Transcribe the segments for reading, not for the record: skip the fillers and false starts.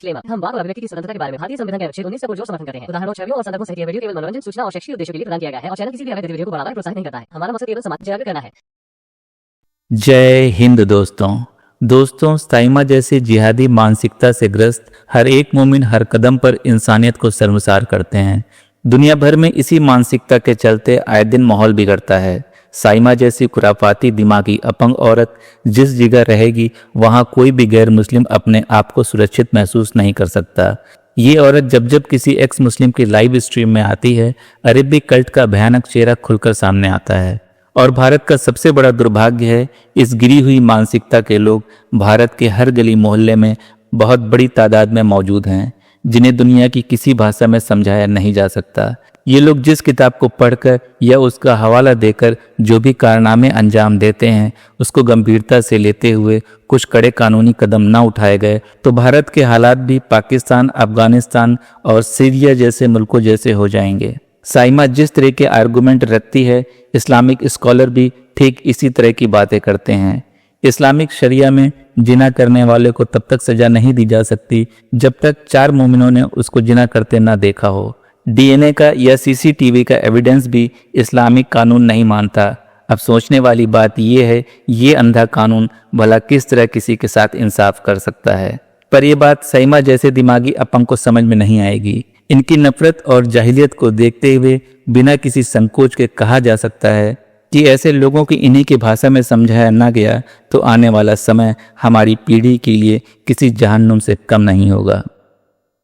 Disclaimer. हम वाक और अभिव्यक्ति की स्वतंत्रता के बारे में भारतीय संविधान के अनुच्छेद 19 से जो समर्थन करते हैं। उदाहरणों, छवियों और संदर्भों सहित यह वीडियो केवल मनोरंजन, सूचना और शैक्षिक उद्देश्यों के लिए प्रदान किया गया है और चैनल किसी भी अवैध गतिविधियों को बढ़ावा या प्रोत्साहित नहीं करता है। हमारा मकसद केवल समाज जागरूक करना है। जय हिंद दोस्तों, साइमा जैसी जिहादी मानसिकता से ग्रस्त हर एक मोमिन हर कदम पर इंसानियत को शर्मसार करते हैं। दुनिया भर में इसी मानसिकता के चलते आए दिन माहौल बिगड़ता है। साइमा जैसी खुराफाती दिमागी अपंग औरत जिस जगह रहेगी वहाँ कोई भी गैर मुस्लिम अपने आप को सुरक्षित महसूस नहीं कर सकता। ये औरत जब जब किसी एक्स मुस्लिम की लाइव स्ट्रीम में आती है, अरबी कल्ट का भयानक चेहरा खुलकर सामने आता है। और भारत का सबसे बड़ा दुर्भाग्य है, इस गिरी हुई मानसिकता के लोग भारत के हर गली मोहल्ले में बहुत बड़ी तादाद में मौजूद हैं, जिन्हें दुनिया की किसी भाषा में समझाया नहीं जा सकता। ये लोग जिस किताब को पढ़कर या उसका हवाला देकर जो भी कारनामे अंजाम देते हैं, उसको गंभीरता से लेते हुए कुछ कड़े कानूनी कदम न उठाए गए तो भारत के हालात भी पाकिस्तान, अफगानिस्तान और सीरिया जैसे मुल्कों जैसे हो जाएंगे। साइमा जिस तरह के आर्गुमेंट रखती है, इस्लामिक स्कॉलर भी ठीक इसी तरह की बातें करते हैं। इस्लामिक शरिया में जिना करने वाले को तब तक सजा नहीं दी जा सकती जब तक 4 मोमिनों ने उसको जिना करते ना देखा हो। डीएनए का या सीसीटीवी का एविडेंस भी इस्लामिक कानून नहीं मानता। अब सोचने वाली बात यह है, ये अंधा कानून भला किस तरह किसी के साथ इंसाफ कर सकता है। पर यह बात साइमा जैसे दिमागी अपंग को समझ में नहीं आएगी। इनकी नफरत और जाहिलियत को देखते हुए बिना किसी संकोच के कहा जा सकता है कि ऐसे लोगों की इन्हीं की भाषा में समझाया ना गया तो आने वाला समय हमारी पीढ़ी के लिए किसी जहन्नुम से कम नहीं होगा।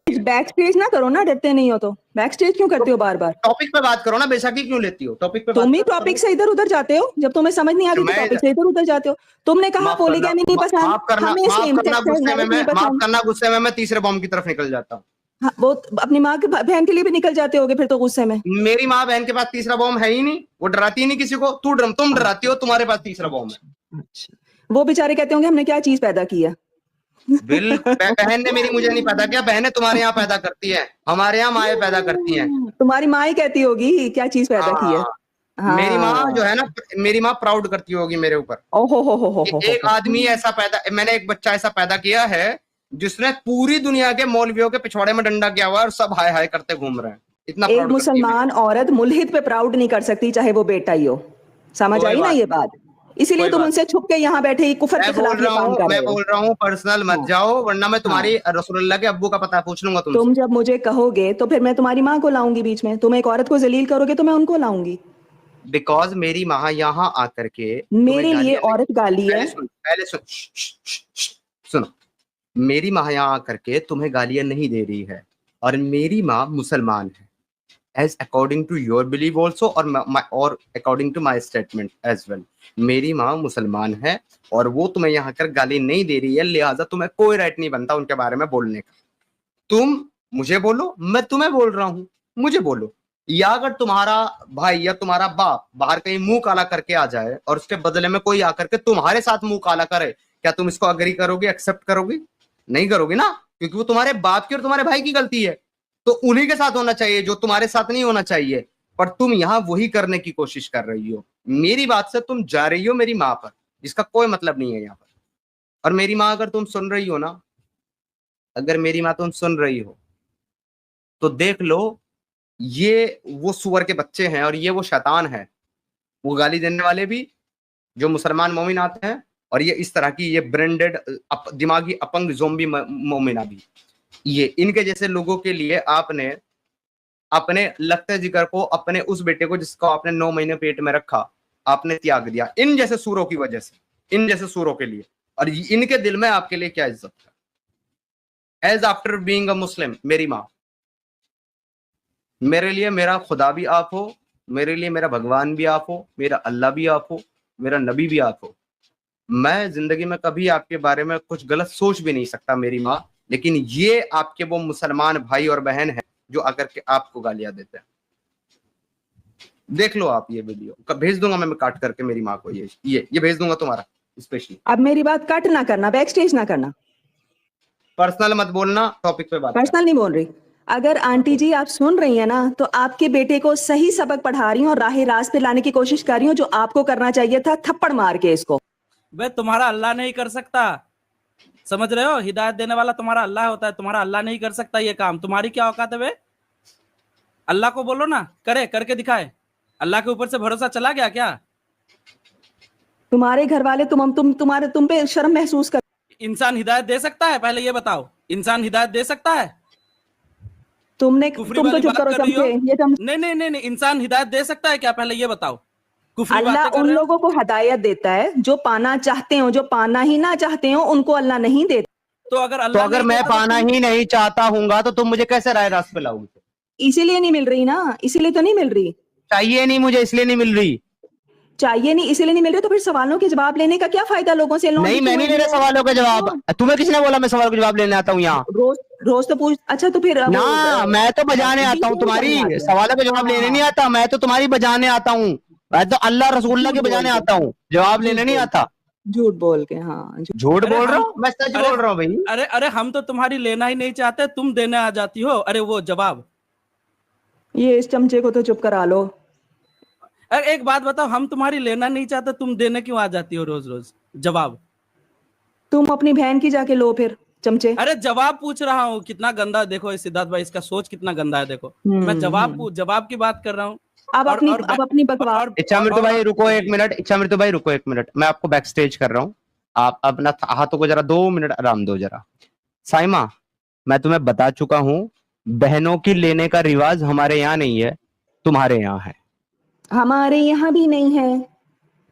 बैक स्टेज ना करो ना, डरते नहीं हो तो बैक स्टेज क्यों करते हो बार बार? टॉपिक पे बात करो ना, बेशकी क्यों लेती हो टॉपिक पे? तुम ही टॉपिक से इधर उधर जाते हो, जब तुम्हें समझ नहीं आती तो टॉपिक से इधर उधर जाते हो। तुमने कहा पॉलीगैमी नहीं पसंद, हमें सेम सेक्स नहीं माफ पसंद। करना, गुस्से में मैं तीसरे बॉम्ब की तरफ निकल जाता हूँ। हाँ, वो अपनी माँ की बहन के लिए भी निकल जाते होगे फिर तो गुस्से में। मेरी माँ बहन के पास तीसरा बॉम्ब है ही नहीं, वो डराती ही नहीं किसी को। तुम डराती हो, तुम्हारे पास तीसरा बॉम्ब है। अच्छा, वो बेचारे कहते होंगे हमने क्या चीज पैदा की है। बिल्कुल, बहन ने मेरी मुझे नहीं पैदा किया, बहनें तुम्हारे यहाँ पैदा करती है, हमारे यहाँ माएँ पैदा करती हैं। तुम्हारी माँ ही कहती होगी क्या चीज पैदा की है। हाँ। मेरी माँ जो है ना, मेरी माँ प्राउड करती होगी मेरे ऊपर। ओहो हो एक आदमी ऐसा पैदा, मैंने एक बच्चा ऐसा पैदा किया है जिसने पूरी दुनिया के मौलवियों के पिछवाड़े में डंडा किया हुआ है और सब हाय हाय करते घूम रहे हैं। इतना एक मुसलमान औरत मुल्हिद पे प्राउड नहीं कर सकती, चाहे वो बेटा ही हो। समझ आई ना ये बात? इसीलिए तुम उनसे छुप के यहाँ बैठे कुफर के खिलाफ काम कर रहे हो। मैं बोल रहा हूँ पर्सनल मत जाओ, वरना मैं तुम्हारी रसूलुल्लाह के अब्बू का पता पूछ लूंगा तुमसे। तुम जब मुझे कहोगे तो फिर मैं तुम्हारी माँ को लाऊंगी बीच में। तुम एक औरत को जलील करोगे तो मैं उनको लाऊंगी। बिकॉज मेरी माँ यहाँ आकर के मेरे लिए औरत गाली है। पहले सुनो, मेरी माँ यहाँ आकर के तुम्हें गालियां नहीं दे रही है, और मेरी माँ मुसलमान है, as according to your belief also और according to my statement as well। मेरी माँ मुसलमान है और वो तुम्हें यहाँ कर गाली नहीं दे रही है, लिहाजा तुम्हें कोई राइट नहीं बनता उनके बारे में बोलने का। तुम मुझे बोलो, मैं तुम्हें बोल रहा हूँ, मुझे बोलो। या अगर तुम्हारा भाई या तुम्हारा बाप बाहर कहीं मुंह काला करके आ जाए और उसके बदले में कोई आकर के तुम्हारे साथ मुंह काला करे, क्या तुम इसको अग्री करोगे, एक्सेप्ट करोगे? नहीं करोगे ना, क्योंकि वो तुम्हारे बाप की और तुम्हारे भाई की गलती है। तो उन्हीं के साथ होना चाहिए जो तुम्हारे साथ नहीं होना चाहिए, पर तुम यहाँ वही करने की कोशिश कर रही हो। मेरी बात से तुम जा रही हो मेरी माँ पर, जिसका कोई मतलब नहीं है यहाँ पर। और मेरी माँ अगर तुम सुन रही हो ना, अगर मेरी माँ तुम सुन रही हो तो देख लो, ये वो सुअर के बच्चे हैं और ये वो शैतान है, वो गाली देने वाले भी जो मुसलमान मोमिन आते हैं, और ये इस तरह की ये ब्रेंडेड दिमागी अपंग ज़ोंबी मोमिना भी। ये इनके जैसे लोगों के लिए आपने अपने लगते जिगर को, अपने उस बेटे को जिसको आपने 9 महीने पेट में रखा, आपने त्याग दिया इन जैसे सूरों की वजह से, इन जैसे सूरों के लिए। और इनके दिल में आपके लिए क्या इज्जत है? एज आफ्टर बीइंग अ मुस्लिम, मेरी माँ, मेरे लिए मेरा खुदा भी आप हो, मेरे लिए मेरा भगवान भी आप हो, मेरा अल्लाह भी आप हो, मेरा नबी भी आप हो। मैं जिंदगी में कभी आपके बारे में कुछ गलत सोच भी नहीं सकता मेरी माँ, लेकिन ये आपके वो मुसलमान भाई और बहन है जो आकर के आपको गालियां देते हैं। देख लो आप ये वीडियो, भेज दूंगा मैं काट करके मेरी माँ को, ये भेज दूंगा तुम्हारा स्पेशली। अब मेरी बात कट ना करना, बैक स्टेज ना करना, पर्सनल मत बोलना, टॉपिक पे बात। पर्सनल नहीं बोल रही। अगर आंटी जी आप सुन रही हैं ना, तो आपके बेटे को सही सबक पढ़ा रही हूँ और राह रास्त पे लाने की कोशिश कर रही हूँ, जो आपको करना चाहिए था थप्पड़ मार के इसको। वे तुम्हारा अल्लाह नहीं कर सकता, समझ रहे हो? हिदायत देने वाला तुम्हारा अल्लाह होता है, तुम्हारा अल्लाह नहीं कर सकता ये काम। तुम्हारी क्या औकात है बे? अल्लाह को बोलो ना, करे, करके दिखाए। अल्लाह के ऊपर से भरोसा चला गया क्या? तुम्हारे घर वाले तुम पे शर्म महसूस कर। इंसान हिदायत दे सकता है? पहले ये बताओ, इंसान हिदायत दे सकता है? तुम कुफरी तो वाली चुप बात करो कर रही हो? चमचे, ये नहीं, इंसान हिदायत दे सकता है क्या? पहले ये बताओ। कुफरी अल्लाह बातें कर उन रहे हो? लोगों को हदायत देता है जो पाना चाहते हो, जो पाना ही ना चाहते हो उनको अल्लाह नहीं देता। तो अगर तो अल्लाह अगर नहीं मैं देता तो पाना ही नहीं चाहता हूँगा तो तुम मुझे कैसे राय रास्त पे लाओगे? इसीलिए नहीं मिल रही ना, इसीलिए तो नहीं मिल रही। चाहिए नहीं मुझे, इसलिए नहीं मिल रही। चाहिए नहीं इसीलिए नहीं मिल रही, तो फिर सवालों के जवाब लेने का क्या फायदा लोगों से? नहीं, मैं नहीं ले रहा सवालों का जवाब। तुम्हें किसने बोला मैं सवालों का जवाब लेने आता हूँ यहाँ? रोज तो पूछ। अच्छा तो फिर ना, मैं तो बजाने आता हूँ तुम्हारी, सवालों का जवाब लेने नहीं आता। मैं तो तुम्हारी बजाने आता हूँ, मैं तो अल्लाह रसूलुल्लाह के बजाने आता हूँ, जवाब लेने नहीं आता। झूठ बोल के। हाँ, झूठ बोल रहा हूँ? मैं सच बोल रहा हूँ भाई। अरे हम तो तुम्हारी लेना ही नहीं चाहते, तुम देने आ जाती हो। अरे वो जवाब, ये इस चमचे को तो चुप करा लो। अरे एक बात बताओ, हम तुम्हारी लेना नहीं चाहते, तुम देने क्यों आ जाती हो रोज रोज? जवाब। तुम अपनी बहन की जाके लो फिर चमचे। अरे जवाब पूछ रहा हूँ। कितना गंदा देखो सिद्धार्थ भाई, इसका सोच कितना गंदा है देखो। मैं जवाब की बात कर रहा हूँ। अब अपनी बकवास। इच्छामृत्यु भाई रुको एक मिनट, इच्छामृत्यु भाई रुको एक मिनट, मैं आपको बैक स्टेज कर रहा हूँ। आप अपना हाथों को जरा 2 मिनट आराम दो जरा। साइमा, मैं तुम्हें बता चुका हूँ, बहनों की लेने का रिवाज हमारे यहाँ नहीं है, तुम्हारे यहाँ है। हमारे यहाँ भी नहीं है।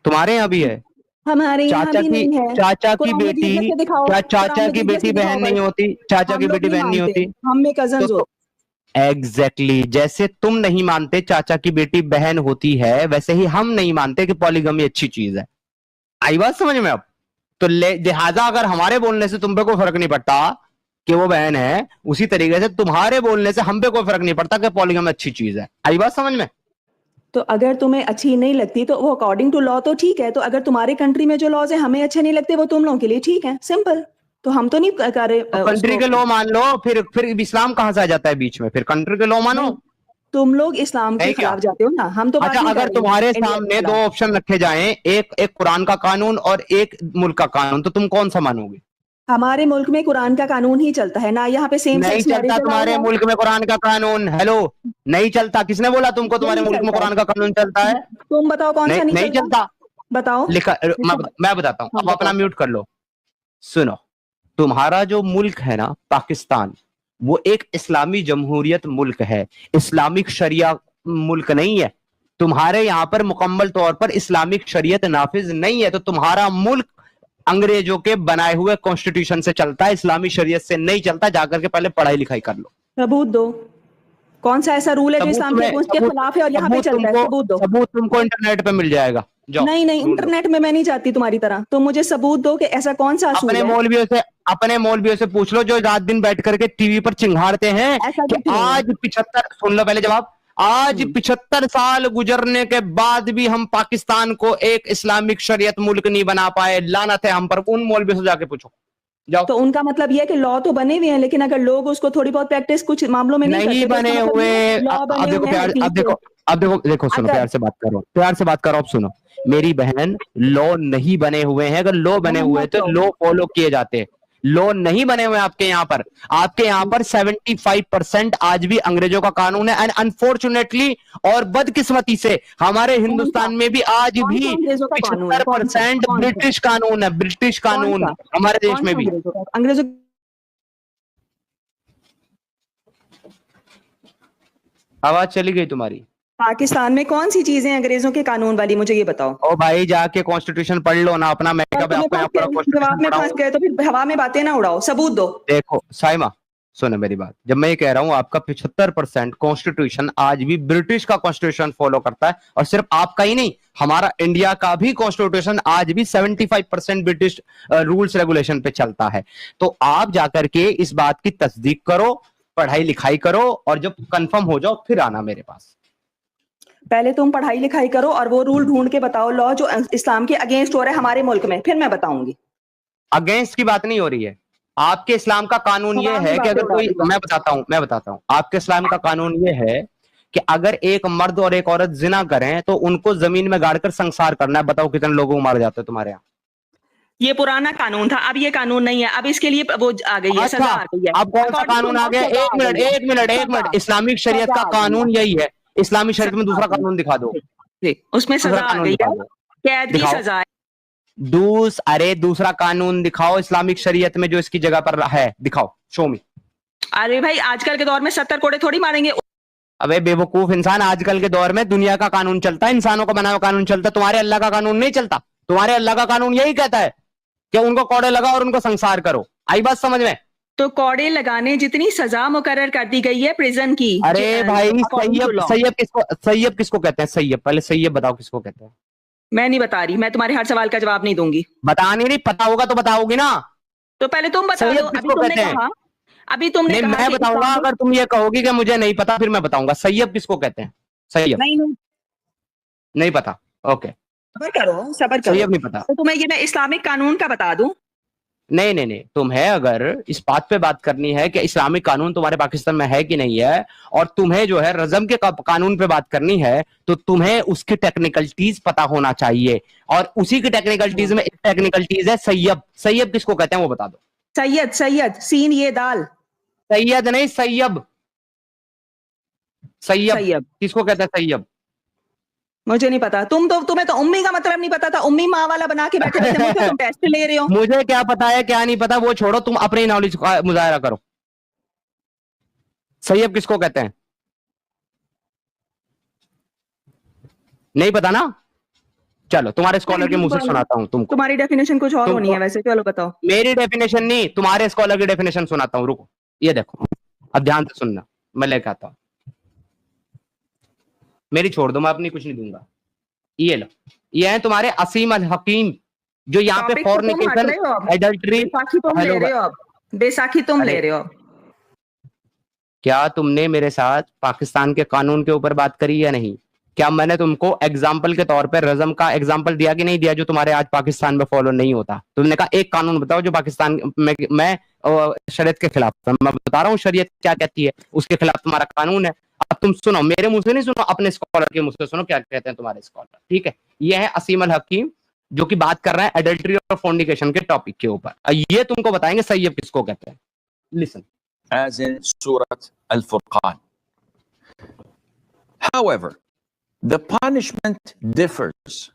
तुम्हारे यहाँ भी है? हमारे यहाँ भी नहीं है। चाचा की कुरान बेटी, मजीद में से दिखाओ, क्या चाचा कुरान की मजीद में बेटी से दिखाओ बहन भाई। नहीं होती? चाचा हम की लोग बेटी बहन नहीं मानते, होती? हम में कजन्स हो। एग्जैक्टली जैसे तुम नहीं मानते चाचा की बेटी बहन होती है, वैसे ही हम नहीं मानते कि पॉलीगमी अच्छी चीज है। आई बात समझ में अब? तो लिहाजा अगर हमारे बोलने से तुम पे कोई फर्क नहीं पड़ता कि वो बहन है, उसी तरीके से तुम्हारे बोलने से हम पे कोई फर्क नहीं पड़ता कि पॉलीगमी अच्छी चीज है। आई बात समझ में? तो अगर तुम्हें अच्छी नहीं लगती तो वो अकॉर्डिंग टू लॉ तो ठीक है। तो अगर तुम्हारे कंट्री में जो लॉज है हमें अच्छे नहीं लगते, वो तुम लोगों के लिए ठीक है, सिंपल। तो हम तो नहीं कर रहे। तो कंट्री के लॉ मान लो, फिर इस्लाम कहां से आ जाता है बीच में? फिर कंट्री के लॉ मानो। तुम लोग इस्लाम के खिलाफ जाते हो ना, हम तो अच्छा, अगर तुम्हारे सामने 2 ऑप्शन रखे जाएं, एक कुरान का कानून और एक मुल्क का कानून, तो तुम कौन सा मानोगे? हमारे मुल्क में कुरान का कानून ही चलता है ना, यहाँ पे सेम नहीं सेक्स चलता मैरिज तुम्हारे मुल्क में कुरान का कानून? हेलो, नहीं चलता? किसने बोला तुमको तुम्हारे मुल्क में कुरान का कानून चलता है? तुम बताओ कौन सा नहीं चलता? बताओ। लिखा, मैं बताता हूँ। अब अपना म्यूट कर लो। सुनो, तुम्हारा जो मुल्क है ना पाकिस्तान, वो एक इस्लामी जमहूरियत मुल्क है, इस्लामिक शरिया मुल्क नहीं है। तुम्हारे यहाँ पर मुकम्मल तौर पर इस्लामिक शरीयत नाफिज नहीं है, तो तुम्हारा मुल्क अंग्रेजों के बनाए हुए कॉन्स्टिट्यूशन से चलता है, इस्लामी शरीयत से नहीं चलता। जाकर के पहले पढ़ाई लिखाई कर लो। सबूत दो, कौन सा ऐसा रूल है जो इस्लाम के खिलाफ है और यहाँ पे चलता है? सबूत दो। सबूत तुमको इंटरनेट पे मिल जाएगा। नहीं इंटरनेट में मैं नहीं जाती तुम्हारी तरह। तो मुझे सबूत दो कि ऐसा कौन सा अपने मौलवियों से पूछ लो जो रात दिन बैठ करके टीवी पर चिंघाड़ते हैं कि आज 75, सुन लो पहले जवाब, आज 75 साल गुजरने के बाद भी हम पाकिस्तान को एक इस्लामिक शरीयत मुल्क नहीं बना पाए। लानत है हम पर। उन मौलवियों से जाके पूछो, जाओ। तो उनका मतलब यह है कि लॉ तो बने हुए हैं, लेकिन अगर लोग उसको थोड़ी बहुत प्रैक्टिस कुछ मामलों में नहीं बने हुए। अब देखो सुनो, प्यार से बात करो। अब सुनो, मेरी बहन, लॉ नहीं बने हुए हैं। अगर लॉ बने हुए तो लॉ फॉलो किए जाते। लॉ नहीं बने हुए आपके यहाँ पर। आपके यहाँ पर 75% आज भी अंग्रेजों का कानून है। एंड अनफॉर्चुनेटली और बदकिस्मती से हमारे हिंदुस्तान में भी आज भी 75% ब्रिटिश कानून है। ब्रिटिश कानून हमारे देश में भी। अंग्रेजों आवाज चली गई तुम्हारी। पाकिस्तान में कौन सी चीजें अंग्रेजों के कानून वाली, मुझे ये बताओ। ओ भाई, जाके कॉन्स्टिट्यूशन पढ़ लो ना अपना। जवाब में फंस गए तो फिर हवा में बातें ना उड़ाओ, सबूत दो। देखो साइमा, सुनो मेरी बात। जब मैं ये कह रहा हूं आपका 75% कॉन्स्टिट्यूशन आज भी ब्रिटिश का कॉन्स्टिट्यूशन फॉलो करता है, और सिर्फ आपका ही नहीं, हमारा इंडिया का भी कॉन्स्टिट्यूशन आज भी 75% ब्रिटिश रूल्स रेगुलेशन पे चलता है। तो आप जाकर के इस बात की तस्दीक करो, पढ़ाई लिखाई करो, और जब कंफर्म हो जाओ फिर आना मेरे पास। पहले तुम पढ़ाई लिखाई करो और वो रूल ढूंढ के बताओ, लॉ जो इस्लाम के अगेंस्ट हो रहा है हमारे मुल्क में, फिर मैं बताऊंगी। अगेंस्ट की बात नहीं हो रही है। आपके इस्लाम का कानून ये है कि अगर कोई, मैं बताता हूं, आपके इस्लाम का कानून ये है कि अगर एक मर्द और एक औरत जिना करें तो उनको जमीन में गाड़कर संसार करना है। बताओ कितने लोगों को मारा जाता है तुम्हारे यहाँ? ये पुराना कानून था, अब ये कानून नहीं है, अब इसके लिए वो आ गई है, सजा आ गई है। अब कौन सा कानून आ गया? एक मिनट, इस्लामिक शरीयत का कानून यही है। इस्लामिक शरीयत में दूसरा कानून दिखा दो, उसमें सजा आ गई है, कैद की सजा है। अरे दूसरा कानून दिखाओ इस्लामिक शरीयत में जो इसकी जगह पर है, दिखाओ, शो मी। अरे भाई आजकल के दौर में 70 कोड़े थोड़ी मारेंगे। अबे बेवकूफ इंसान, आजकल के दौर में दुनिया का कानून चलता है, इंसानों का बना हुआ कानून चलता है, तुम्हारे अल्लाह का कानून नहीं चलता। तुम्हारे अल्लाह का कानून यही कहता है कि उनको कोड़े लगाओ और उनको संसार करो। आई बात समझ में? तो कोड़े लगाने जितनी सजा मुकर्रर कर दी गई है प्रिजन की। अरे भाई सैयब किसको कहते हैं? सैयब, पहले सैयब बताओ किसको कहते हैं? मैं नहीं बता रही, मैं तुम्हारे हर सवाल का जवाब नहीं दूंगी। बताने नहीं पता होगा तो बताओगी ना। तो पहले तुम बता दो। अभी तुमने कहा मैं बताऊंगा, अगर तुम ये कहोगी कि मुझे नहीं पता, फिर मैं बताऊंगा। सैयब किसको कहते हैं? सैयब नहीं पता, ओके, सबर करो। सैयब नहीं पता तो तुम्हें ये मैं इस्लामिक कानून का बता दूं? नहीं, तुम्हें अगर इस बात पे बात करनी है कि इस्लामिक कानून तुम्हारे पाकिस्तान में है कि नहीं है, और तुम्हें जो है रज़म के कानून पे बात करनी है, तो तुम्हें उसकी टेक्निकलिटीज पता होना चाहिए। और उसी की टेक्निकलिटीज में एक टेक्निकलिटीज है सैयब। सैयब किसको कहते हैं वो बता दो। सैयद सीन ये दाल। सैयद नहीं, सैयब किसको कहते हैं? सैयब मुझे नहीं पता। तुम्हें तो उम्मी का मतलब नहीं पता था, उम्मी माँ वाला बना के बैठे थे, मुझे तुम टेस्ट ले रहे हो। मुझे क्या पता है क्या नहीं पता वो छोड़ो, तुम अपनी नॉलेज का मुजाहरा करो। सैयब किसको कहते हैं? नहीं पता ना? चलो तुम्हारे स्कॉलर के मुंह से सुनाता हूं तुमको। तुम्हारी डेफिनेशन कुछ और होनी है वैसे, चलो बताओ। मेरी डेफिनेशन नहीं, तुम्हारे स्कॉलर की डेफिनेशन सुनाता हूं, रुको। ये देखो, अब ध्यान से सुनना, मैं लेकर आता हूं। मेरी छोड़ दो, मैं अपनी कुछ नहीं दूंगा। ये लो, ये है तुम्हारे असीम अल हकीम, जो यहाँ पे फॉर्निकेशन, एडल्ट्री। बैसाखी तुम ले रहे हो। क्या तुमने मेरे साथ पाकिस्तान के कानून के ऊपर बात करी या नहीं? क्या मैंने तुमको एग्जाम्पल के तौर पे रज़म का एग्जाम्पल दिया कि नहीं दिया, जो तुम्हारे आज पाकिस्तान में फॉलो नहीं होता? तुमने कहा एक कानून बताओ जो पाकिस्तान में शरीयत के खिलाफ है। मैं बता रहा हूँ शरीयत क्या कहती है, उसके खिलाफ तुम्हारा कानून है। अब तुम सुनो, मेरे मुंह से नहीं सुनो, अपने स्कॉलर के मुंह से सुनो क्या कहते हैं तुम्हारे स्कॉलर, ठीक है? ये है असीम अल हकीम, जो कि बात कर रहा है एडल्ट्री और फॉर्निकेशन के टॉपिक के ऊपर। ये तुमको बताएंगे सैयब किसको कहते हैं। Listen, as in Surah Al-Furqan. However, the punishment differs.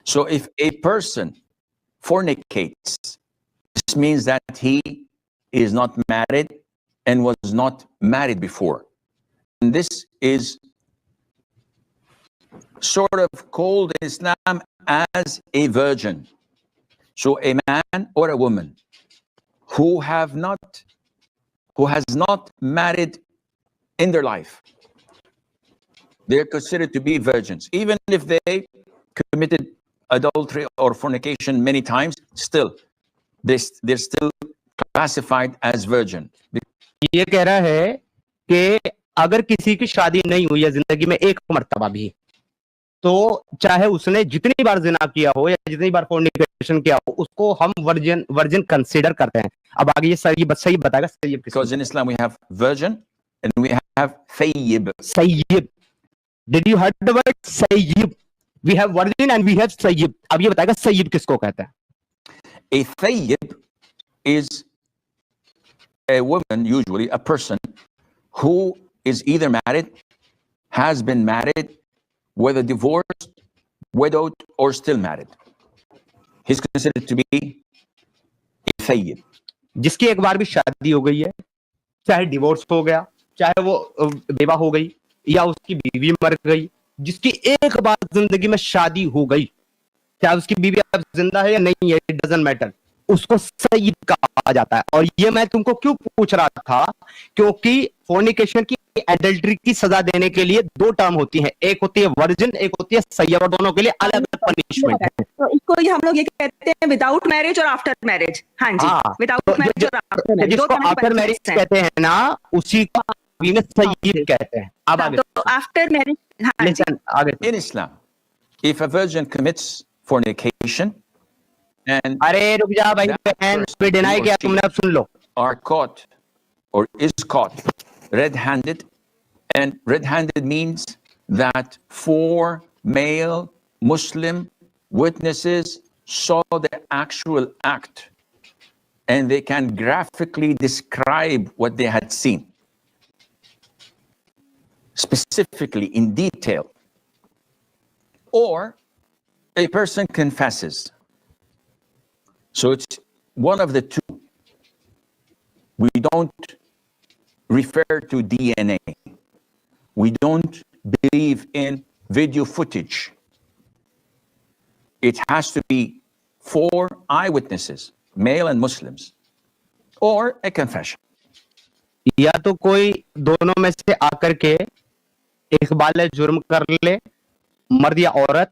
So if a person fornicates, this means that he is not married and was not married before. And this is sort of called in Islam as a virgin. So a man or a woman who has not married in their life, they're considered to be virgins. Even if they committed adultery or fornication many times, still, they're still classified as virgin. ये कह रहा है कि अगर किसी की शादी नहीं हुई है जिंदगी में एक मर्तबा भी, तो चाहे उसने जितनी बार जिना किया हो या जितनी बार फॉर्निकेशन किया हो, उसको हम वर्जिन कंसीडर करते हैं। अब आगे ये सही बताएगा सैयब किसको। Because in Islam we have virgin and we have thayyib. सैयब, did you heard the word सैयब? We have virgin and we have सैयब। अब ये बताएगा सैयब किसको कहते हैं। A thayyib is a woman, usually a person who is either married, has been married, whether divorced, widowed, or still married. He's considered to be a thayyib. जिसकी एक बार भी शादी हो गई है, चाहे डिवोर्स हो गया, चाहे वो बेवा हो गई या उसकी बीवी मर गई, जिसकी एक बार जिंदगी में शादी हो गई, चाहे उसकी बीवी अब जिंदा है या नहीं है, इट डजंट मैटर, उसको सैयद कहा जाता है। और ये मैं तुमको क्यों पूछ रहा था, क्योंकि फॉर्निकेशन की, एडल्ट्री की सजा देने के लिए दो टर्म होती है, एक होती है वर्जिन, एक होती है सैयद, और दोनों के लिए अलग अलग पनिशमेंट है। तो इसको हम लोग ये कहते हैं विदाउट मैरिज और आफ्टर मैरिज। हाँ जी, विदाउट मैरिज और आफ्टर मैरिज, जिसको आफ्टर मैरिज कहते हैं ना, उसी को सैयद कहते हैं। अब आगे तो आफ्टर मैरिज, आगे In Islam, if a virgin commits fornication and अरे रुक जा भाई बहन, डिनाई किया तुमने, अब सुन लो। are caught or is caught red-handed, and red-handed means that 4 male Muslim witnesses saw the actual act and they can graphically describe what they had seen, specifically in detail. Or a person confesses. So it's one of the two. We don't refer to DNA. We don't believe in video footage. It has to be 4 eyewitnesses, male and Muslims, or a confession. या तो कोई दोनों में से आकर के इकबाल जुर्म कर ले, मर्द या औरत,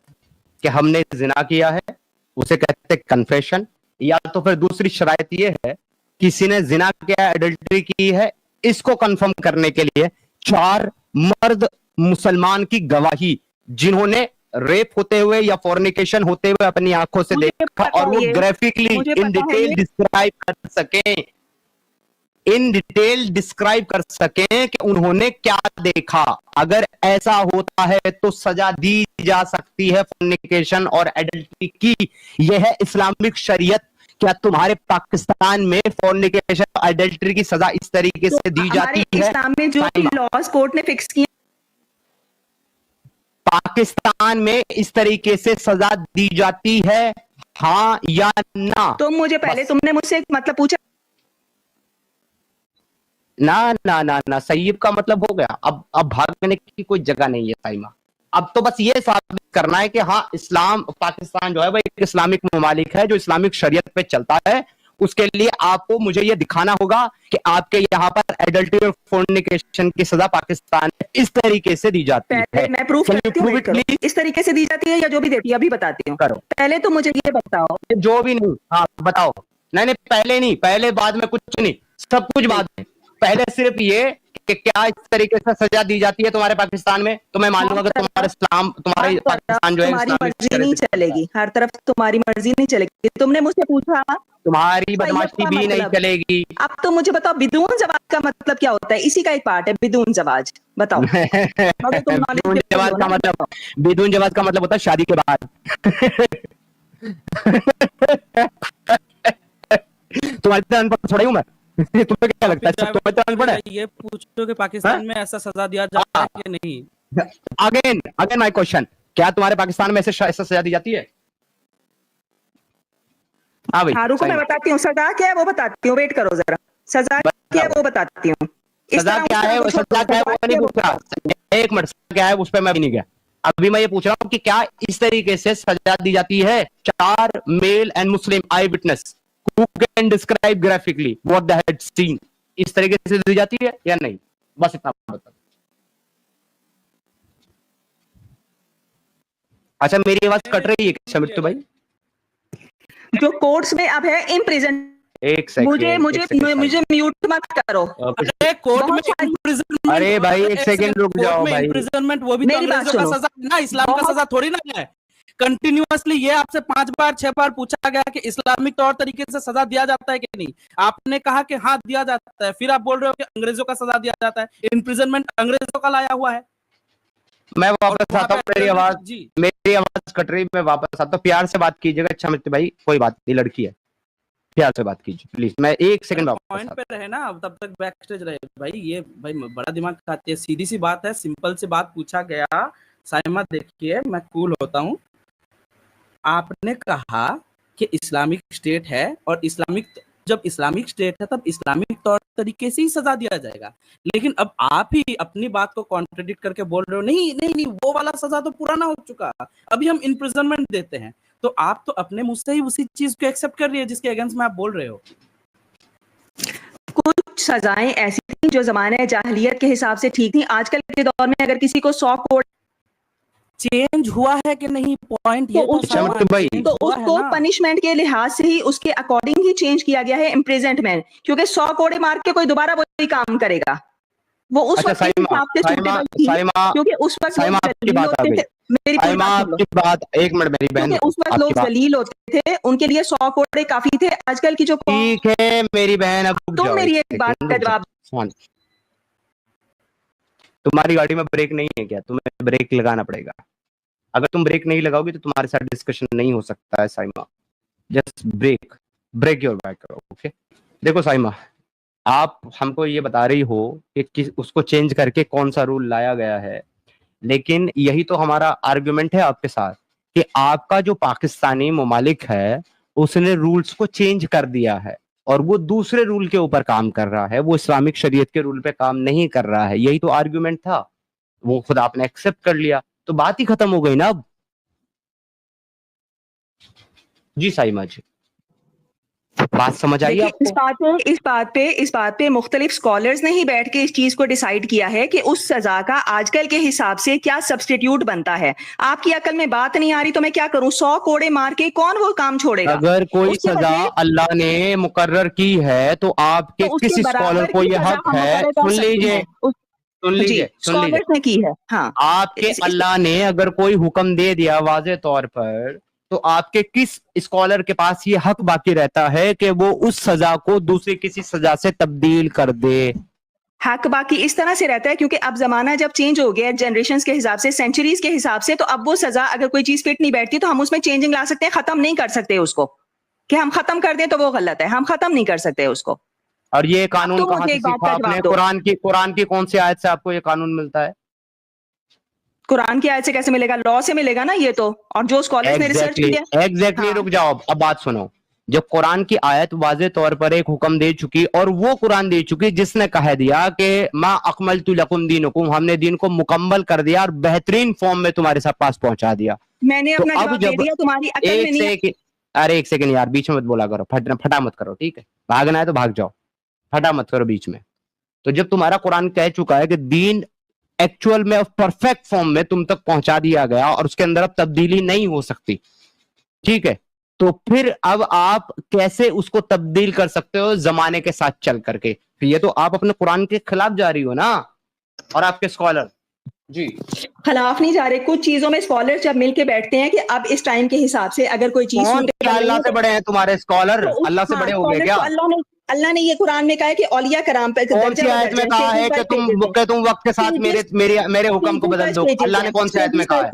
कि हमने जिना किया है, उसे कहते कन्फेशन। या तो फिर दूसरी शरायत ये है, किसी ने जिना किया, एडल्ट्री की है, इसको कंफर्म करने के लिए 4 मर्द मुसलमान की गवाही, जिन्होंने रेप होते हुए या फॉर्निकेशन होते हुए अपनी आंखों से देखा और वो ग्राफिकली इन डिटेल डिस्क्राइब कर सकें, इन डिटेल डिस्क्राइब कर सकें कि उन्होंने क्या देखा। अगर ऐसा होता है तो सजा दी जा सकती है फॉर्निकेशन और एडल्ट्री की। यह है इस्लामिक शरीयत। क्या तुम्हारे पाकिस्तान में फॉर्निकेशन एडल्ट्री की सजा इस तरीके से दी जाती है? इस्लाम में जो लॉज कोर्ट ने फिक्स किए, पाकिस्तान में इस तरीके से सजा दी जाती है, हाँ या ना? तो मुझे पहले तुमने मुझसे मतलब पूछा ना ना ना ना, सैयब का मतलब हो गया। अब भागने की कोई जगह नहीं है साइमा। अब तो बस ये साबित करना है कि हाँ, इस्लाम, पाकिस्तान जो है वो एक इस्लामिक ममालिक है जो इस्लामिक शरीयत पे चलता है। उसके लिए आपको मुझे ये दिखाना होगा कि आपके यहाँ पर एडल्ट्री और फोर्निकेशन की सजा पाकिस्तान में इस तरीके से दी जाती है। मैं प्रूफ करती हूँ, इस तरीके से दी जाती है या जो भी देती है, अभी बताती हूँ। करो, पहले तो मुझे ये बताओ। जो भी नहीं, हाँ बताओ। नहीं नहीं, पहले नहीं, पहले बाद में कुछ नहीं, सब कुछ बाद में। पहले सिर्फ ये कि क्या इस तरीके से सजा दी जाती है तुम्हारे पाकिस्तान में, तो मैं मान लूंगा कि तुम्हारे इस्लाम, तुम्हारे पाकिस्तान जो है तुम्हारी मर्जी नहीं चलेगी, हर तरफ तुम्हारी मर्जी नहीं चलेगी। तुमने मुझसे पूछा, तुम्हारी बदमाशी भी नहीं चलेगी। अब तो मुझे बताओ, बिदून जवाज का मतलब क्या होता है? इसी का एक पार्ट है बिदून जवाज, बताओ। बिदून जवाज का मतलब, बिदून जवाज का मतलब होता है शादी के बाद। तुम्हारी तरह अनपढ़ थोड़ा ही हूं मैं। तुम्हें क्या लगता है तुम्हें तो अनपढ़ है? ये पूछो कि पाकिस्तान में ऐसा सजा दिया जाता है कि नहीं। अगेन माय क्वेश्चन, क्या तुम्हारे पाकिस्तान में ऐसा सजा दी जाती है? हाँ भाई, रुको मैं बताती हूँ सजा क्या है, वो बताती हूँ। वेट करो जरा, सजा क्या है वो बताती हूँ। सजा क्या है, सजा क्या है वो नहीं पूछ रहा। एक मिनट, सजा क्या है उस पर मैं भी नहीं गया। अभी मैं ये पूछ रहा हूँ कि क्या इस तरीके से सजा दी जाती है 4 male and Muslim I witness who can describe graphically what they had seen, इस तरीके से दी जाती है या नहीं? बस इतना बता। अच्छा, मेरी आवाज कट रही है क्या मृत्यु भाई? जो कोर्ट्स में अब है इम्प्रिजन, एक सेकंड, मुझे म्यूट मत करो। अरे कोर्ट में इम्प्रिजनमेंट, अरे भाई एक सेकंड रुक जाओ भाई। इम्प्रिजनमेंट वो भी तो अंग्रेजों का सजा ना, इस्लाम का सजा थोड़ी ना है। कंटिन्यूअसली ये आपसे 5 बार 6 बार पूछा गया कि इस्लामिक तौर तरीके से सजा दिया जाता है कि नहीं। आपने कहा कि हाँ दिया जाता है, फिर आप बोल रहे हो कि अंग्रेजों का सजा दिया जाता है। इम्प्रिजनमेंट अंग्रेजों का लाया हुआ है। मैं वापस आता हूँ, मेरी आवाज कट रही, मैं वापस आता हूँ। प्यार से बात कीजिएगा। अच्छा मित्र भाई, कोई बात नहीं, लड़की है, प्यार से बात कीजिए प्लीज। मैं एक सेकंड पॉइंट पे रहे ना, तब तक बैक स्टेज रहे भाई। ये भाई बड़ा दिमाग खाती है। सीधी सी बात है, सिंपल सी बात पूछा गया। साइमा देखिए, मैं कूल होता हूँ। आपने कहा कि इस्लामिक स्टेट है और जब इस्लामिक स्टेट है तब इस्लामिक तौर तरीके से ही सजा दिया जाएगा। लेकिन अब आप ही अपनी बात को कॉन्ट्रडिक्ट करके बोल रहे हो नहीं नहीं नहीं, वो वाला सजा तो पुराना हो चुका, अभी हम इम्प्रिजनमेंट देते हैं। तो आप तो अपने मुंह से ही उसी चीज को एक्सेप्ट कर रही है जिसके अगेंस्ट में आप बोल रहे हो। कुछ सजाएं ऐसी थी जो जमाने जाहिलियत के हिसाब से ठीक थी। आजकल के दौर में अगर किसी को 100 कोड चेंज हुआ है कि नहीं, पॉइंट ये तो उसको पनिशमेंट के लिहाज से ही उसके अकॉर्डिंग ही चेंज किया गया है इम्प्रिजनमेंट, क्योंकि 100 कोड़े मार के कोई दोबारा वही काम करेगा। वो उस वक्त के हिसाब से सूटेबल थी, क्योंकि उस वक्त मेरी बात, एक मिनट मेरी बहन, उस वक्त लोग जलील होते थे, उनके लिए 100 कोड़े काफी थे। आजकल की जो, ठीक है मेरी बहन, अब तुम मेरी एक बात का जवाब। तुम्हारी गाड़ी में ब्रेक नहीं है क्या? तुम्हें ब्रेक लगाना पड़ेगा। अगर तुम ब्रेक नहीं लगाओगी तो तुम्हारे साथ डिस्कशन नहीं हो सकता है Saima. Just break your back. Okay, देखो साइमा, आप हमको ये बता रही हो कि उसको चेंज करके कौन सा रूल लाया गया है, लेकिन यही तो हमारा आर्गुमेंट है आपके साथ कि आपका जो पाकिस्तानी ममालिक है उसने रूल्स को चेंज कर दिया है और वो दूसरे रूल के ऊपर काम कर रहा है, वो इस्लामिक शरीयत के रूल पे काम नहीं कर रहा है। यही तो आर्गुमेंट था, वो खुद आपने एक्सेप्ट कर लिया तो बात ही खत्म हो गई ना अब। जी साइमा जी, बात समझ आई आपको? इस बात पे मुख्तलिफ स्कॉलर्स ने ही बैठ के इस चीज को डिसाइड किया है कि उस सजा का आजकल के हिसाब से क्या सब्स्टिट्यूट बनता है। आपकी अकल में बात नहीं आ रही तो मैं क्या करूं? 100 कोड़े मार के कौन वो काम छोड़ेगा? अगर कोई सजा अल्लाह ने मुकर्रर की है तो आपके तो किस स्कॉलर को यह हक है? सुन लीजिए, स्कॉलर्स ने की है। हाँ, आपके अल्लाह ने अगर कोई हुक्म दे दिया वाजे तौर पर तो आपके किस स्कॉलर के पास ये हक बाकी रहता है कि वो उस सजा को दूसरी किसी सजा से तब्दील कर दे? हक बाकी इस तरह से रहता है क्योंकि अब जमाना जब चेंज हो गया जनरेशंस के हिसाब से, सेंचुरीज के हिसाब से, तो अब वो सजा अगर कोई चीज फिट नहीं बैठती तो हम उसमें चेंजिंग ला सकते हैं, खत्म नहीं कर सकते उसको। कि हम खत्म कर दें तो वो गलत है, हम खत्म नहीं कर सकते उसको। और ये कानून कहाँ से सीखा आपने? कुरान की कौन सी आयत से आपको ये कानून मिलता है? कुरान की आयत से कैसे मिलेगा? लॉ से मिलेगा ना ये तो। और जो स्कॉलर्स ने रिसर्च किया। एग्जैक्टली, रुक जाओ, अब बात सुनो। जब कुरान की आयत वाजे तौर पर एक हुक्म दे चुकी और वो कुरान दे चुकी जिसने कह दिया कि मां अकमलतु लकुम दीनुकुम, हमने दीन को मुकम्मल कर दिया और बेहतरीन फॉर्म में तुम्हारे साथ पास पहुंचा दिया। मैंने अपना जवाब दे दिया, तुम्हारी अकल में नहीं। अरे एक सेकंड यार, बीच में मत बोला करो, फटा मत करो, ठीक है? भागना है तो भाग जाओ, फटा मत करो बीच में। तो जब तुम्हारा कुरान कह चुका है कि दीन एक्चुअल में परफेक्ट फॉर्म में तुम तक पहुंचा दिया गया और उसके अंदर अब तब्दीली नहीं हो सकती, ठीक है, तो फिर अब आप कैसे उसको तब्दील कर सकते हो जमाने के साथ चल करके? फिर ये तो आप अपने कुरान के खिलाफ जा रही हो ना। और आपके स्कॉलर जी खिलाफ नहीं जा रहे। कुछ चीजों में स्कॉलर जब मिलके बैठते हैं कि अब इस टाइम के हिसाब से अगर कोई चीज अल्लाह से बड़े हैं तुम्हारे स्कॉलर? अल्लाह से बड़े हो गए क्या? अल्लाह ने ये कुरान में कहा है कि औलिया कराम पे कौन सी आयत में कहा है कि तुम वक्त के साथ मेरे हुक्म को बदल दो? अल्लाह ने कौन सी आयत में कहा है?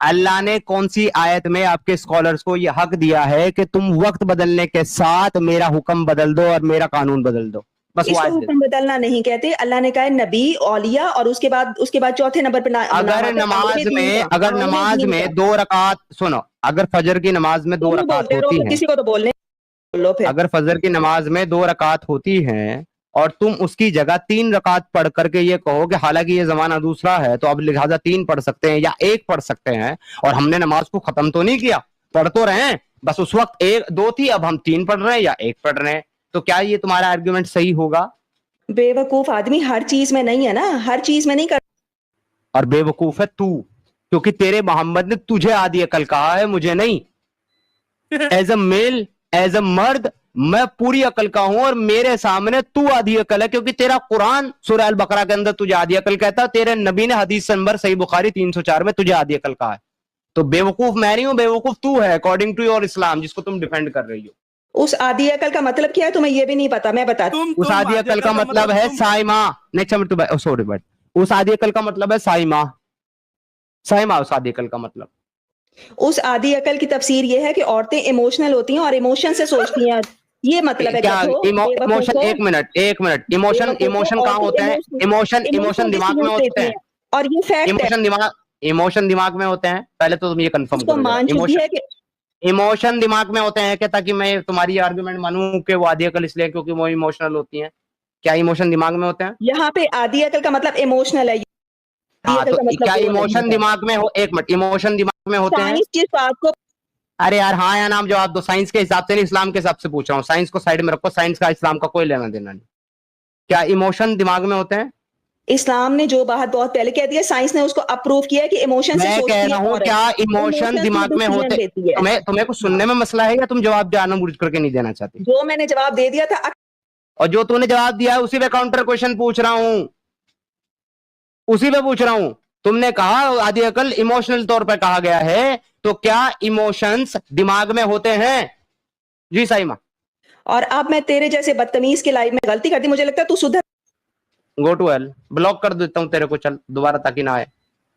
अल्लाह ने कौन सी आयत में आपके स्कॉलर्स को यह हक दिया है कि तुम वक्त बदलने के साथ मेरा हुक्म बदल दो और मेरा कानून बदल दो? बस वो हुक्म बदलना नहीं कहते। अल्लाह ने कहा नबी, औलिया और उसके बाद चौथे नंबर पर अगर नमाज में 2 रकात, सुनो, अगर फजर की नमाज में 2 रकात होती है, किसी को तो बोलने लो फिर। अगर फजर की नमाज में 2 रकात होती हैं और तुम उसकी जगह 3 रकात पढ़ करके ये कहो कि हालांकि ये जमाना दूसरा है तो अब लिहाजा 3 पढ़ सकते हैं या 1 पढ़ सकते हैं, और हमने नमाज को खत्म तो नहीं किया, पढ़ तो रहे हैं, बस उस वक्त 2 थी, अब हम 3 पढ़ रहे हैं या 1 पढ़ रहे हैं, तो क्या ये तुम्हारा आर्गुमेंट सही होगा? बेवकूफ आदमी हर चीज में नहीं है ना, हर चीज में नहीं कर। और बेवकूफ है तू, क्योंकि तेरे मोहम्मद ने तुझे आधी अकल कहा है, मुझे नहीं। As a male, as a मर्द मैं पूरी अकल का हूं और मेरे सामने तू आधी अकल है, क्योंकि तेरा कुरान सूरह अल बकरा के अंदर तुझे आधी अकल कहता है, तेरे नबी ने हदीस नंबर सही बुखारी 304 में तुझे आधी अकल कहा है। तो बेवकूफ मैं नहीं हूं, बेवकूफ तू है अकॉर्डिंग टू योर इस्लाम, जिसको तुम डिफेंड कर रही हो। उस आधी अकल का मतलब क्या है तुम्हें ये भी नहीं पता, मैं बताती हूं। उस आधी अकल का मतलब है साइमा, नेक्स्ट सॉरी बट उस आधी अकल का मतलब है साइमा, उस आधी अकल का मतलब, उस आधी अकल की तफसीर ये है कि औरतें इमोशनल होती हैं और इमोशन से सोचती हैं, ये मतलब है। क्या इमोशन? एक मिनट, इमोशन कहाँ होते हैं? इमोशन दिमाग में होते हैं, और ये फैक्ट है। इमोशन दिमाग में होते हैं, पहले तो तुम ये कंफर्म करो। इमोशन दिमाग में होते हैं क्या? ताकि मैं तुम्हारी आर्गुमेंट मानूं कि वो आधी अकल इसलिए क्योंकि वो इमोशनल होती हैं। क्या इमोशन दिमाग में होते हैं? यहाँ पे आधी अकल का मतलब इमोशनल है। हाँ, तो क्या इमोशन दिमाग में हो? एक मिनट, इमोशन दिमाग में होते हैं? किस बात को? अरे यार हाँ या नाम जवाब दो, साइंस के हिसाब से नहीं, इस्लाम के हिसाब से पूछ रहा हूँ। साइंस को साइड में रखो, साइंस का इस्लाम का कोई लेना देना नहीं। क्या इमोशन दिमाग में होते हैं? इस्लाम ने जो बात बहुत पहले कह दिया, साइंस ने उसको अप्रूव किया कि इमोशन से सोचती है। मैं कह रहा हूँ क्या इमोशन दिमाग में होते हैं? तुम्हें कुछ सुनने में मसला है या तुम जवाब जानबूझ करके नहीं देना चाहती? जो मैंने जवाब दे दिया था, और जो तूने जवाब दिया है उसी पे काउंटर क्वेश्चन पूछ रहा हूँ, उसी पे पूछ रहा हूँ। तुमने कहा आधी अकल इमोशनल तौर पर कहा गया है, तो क्या इमोशंस दिमाग में होते हैं? जी साइमा। और अब मैं तेरे जैसे बदतमीज के लाइफ में गलती करती, मुझे लगता है तू सुधर। गो टू हेल, ब्लॉक कर देता हूं तेरे को, चल दोबारा ताकि ना आए,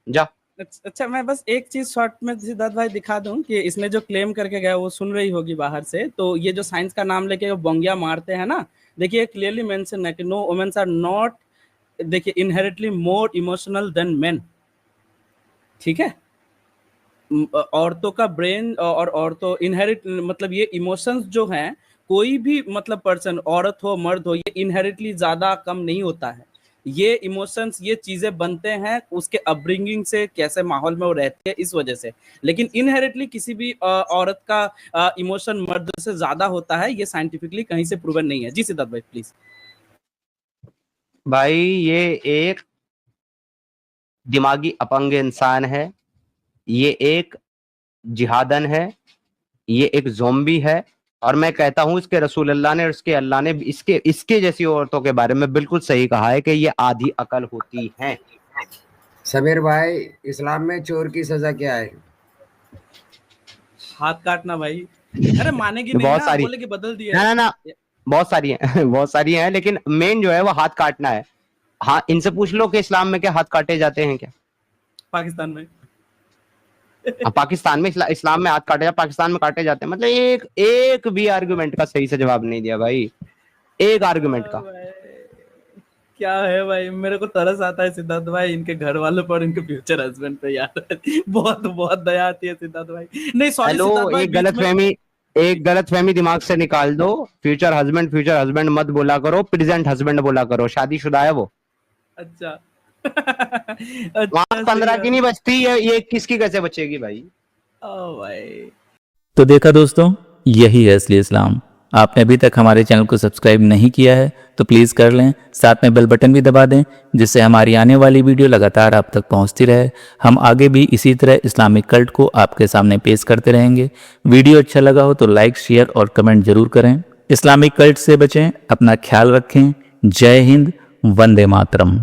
जा। अच्छा, मैं बस एक चीज शॉर्ट में सिद्धार्थ भाई दिखा दूं कि इसमें जो क्लेम करके गया वो सुन रही होगी बाहर से, तो ये जो साइंस का नाम लेके वो बोंगिया मारते हैं ना, देखिए क्लियरली मेंशन है कि नो वुमेन्स आर नॉट, देखिए inherently more emotional then main, ठीक है। औरतों का ब्रेन और औरतों इनहेरिट, मतलब ये इमोशंस जो हैं, कोई भी मतलब पर्सन, औरत हो मर्द हो, ये इनहेरिटली ज्यादा कम नहीं होता है। ये इमोशंस, ये चीजें बनते हैं उसके अपब्रिंगिंग से, कैसे माहौल में वो रहते हैं, इस वजह से। लेकिन इनहेरिटली किसी भी औरत का इमोशन मर्द से ज्यादा होता है, ये साइंटिफिकली कहीं से प्रूवन नहीं है। जी सिद्धार्थ भाई प्लीज। भाई ये एक दिमागी अपंग इंसान है, ये एक जिहादन है, ये एक ज़ोंबी है। और मैं कहता हूं इसके रसूल अल्लाह ने और इसके अल्लाह ने इसके जैसी औरतों के बारे में बिल्कुल सही कहा है कि ये आधी अकल होती हैं। समीर भाई, इस्लाम में चोर की सजा क्या है? हाथ काटना भाई। अरे मानेगी नहीं बहुत ना, सारी, बोले कि बदल दिया। ना बहुत सारी हैं बहुत सारी हैं, लेकिन मेन जो है वो हाथ काटना है। हाँ, इनसे पूछ लो कि इस्लाम में क्या हाथ काटे जाते हैं क्या? पाकिस्तान में पाकिस्तान में इस्लाम में हाथ काटे जाते, पाकिस्तान में काटे जाते हैं। मतलब एक भी आर्गुमेंट का सही से जवाब नहीं दिया भाई, एक आर्गुमेंट का। क्या है भाई, मेरे को तरस आता है सिद्धार्थ भाई इनके घर वालों पर, इनके फ्यूचर हस्बैंड पे यार। बहुत बहुत दया आती है सिद्धार्थ भाई। नहीं सॉरी सिद्धार्थ भाई, एक गलतफहमी दिमाग से निकाल दो। फ्यूचर हस्बैंड मत बोला करो, प्रेजेंट हस्बैंड बोला करो। शादीशुदा है वो। अच्छा। वहां 15 की नहीं बचती, ये 21 की कैसे बचेगी भाई? ओ भाई। तो देखा दोस्तों, यही है असली इस्लाम। आपने अभी तक हमारे चैनल को सब्सक्राइब नहीं किया है तो प्लीज़ कर लें, साथ में बेल बटन भी दबा दें, जिससे हमारी आने वाली वीडियो लगातार आप तक पहुंचती रहे। हम आगे भी इसी तरह इस्लामिक कल्ट को आपके सामने पेश करते रहेंगे। वीडियो अच्छा लगा हो तो लाइक, शेयर और कमेंट जरूर करें। इस्लामिक कल्ट से बचें, अपना ख्याल रखें। जय हिंद, वंदे मातरम।